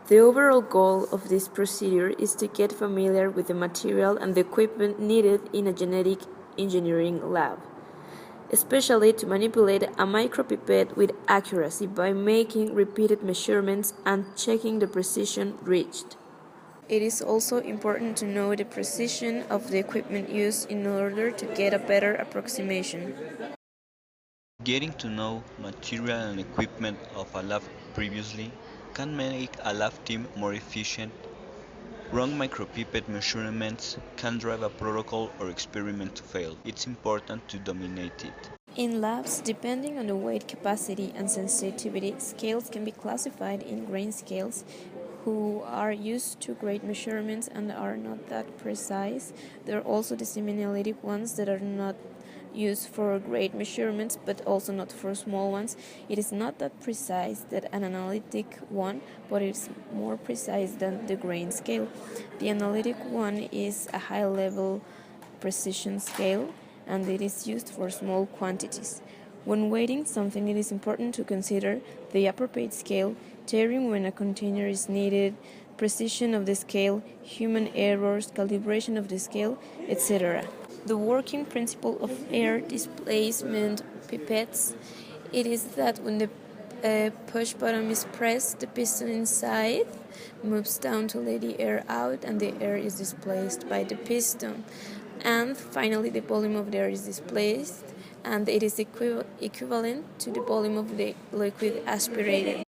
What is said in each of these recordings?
The overall goal of this procedure is to get familiar with the material and the equipment needed in a genetic engineering lab, especially to manipulate a micropipette with accuracy by making repeated measurements and checking the precision reached. It is also important to know the precision of the equipment used in order to get a better approximation. Getting to know material and equipment of a lab previously can make a lab team more efficient. Wrong micropipette measurements can drive a protocol or experiment to fail. It's important to dominate it. In labs, depending on the weight capacity and sensitivity, scales can be classified in grain scales, who are used to great measurements and are not that precise. There are also the semi-analytic ones that are not used for great measurements but also not for small ones. It is not that precise that an analytic one, but it's more precise than the grain scale. The analytic one is a high-level precision scale, and it is used for small quantities. When weighting something, it is important to consider the appropriate scale, tearing when a container is needed, precision of the scale, human errors, calibration of the scale, etc. The working principle of air displacement pipettes, it is that when the push button is pressed, the piston inside moves down to let the air out, and the air is displaced by the piston. And finally, the volume of the air is displaced, and it is equivalent to the volume of the liquid aspirated.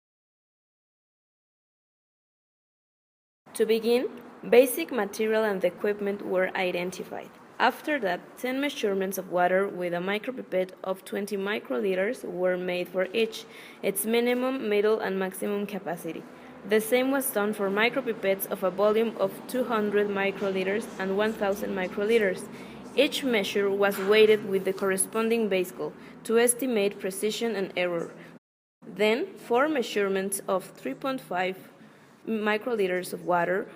To begin, basic material and equipment were identified. After that, 10 measurements of water with a micropipette of 20 microliters were made for each, its minimum, middle, and maximum capacity. The same was done for micropipettes of a volume of 200 microliters and 1000 microliters. Each measure was weighted with the corresponding base to estimate precision and error. Then, 4 measurements of 3.5 microliters of water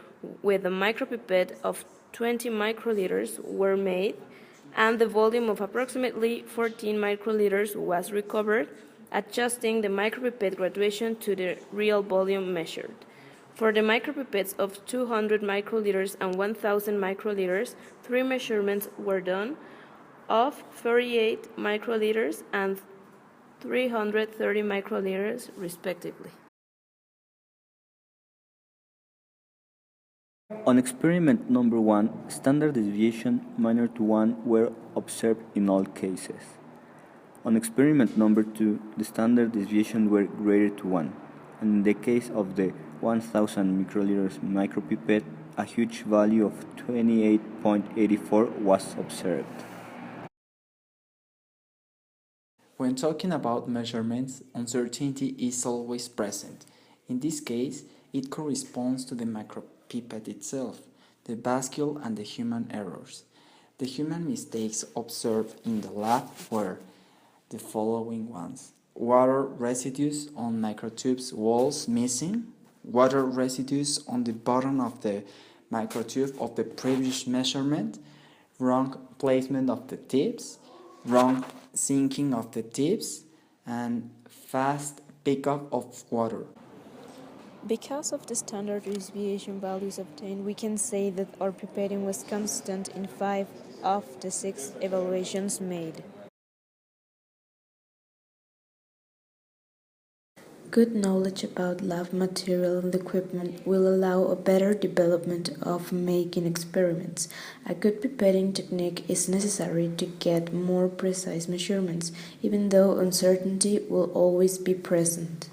with a micropipette of 20 microliters were made, and the volume of approximately 14 microliters was recovered, adjusting the micropipette graduation to the real volume measured. For the micropipettes of 200 microliters and 1000 microliters, 3 measurements were done of 38 microliters and 330 microliters, respectively. On experiment number 1, standard deviation minor to 1 were observed in all cases. On experiment number 2, the standard deviation were greater to 1, and in the case of the 1000 microliters micropipette, a huge value of 28.84 was observed. When talking about measurements, uncertainty is always present. In this case, it corresponds to the micropipette itself, the bascule, and the human errors. The human mistakes observed in the lab were the following ones: water residues on microtubes walls missing, water residues on the bottom of the microtube of the previous measurement, wrong placement of the tips, wrong sinking of the tips, and fast pickup of water. Because of the standard deviation values obtained, we can say that our pipetting was constant in 5 of the 6 evaluations made. Good knowledge about lab material and equipment will allow a better development of making experiments. A good pipetting technique is necessary to get more precise measurements, even though uncertainty will always be present.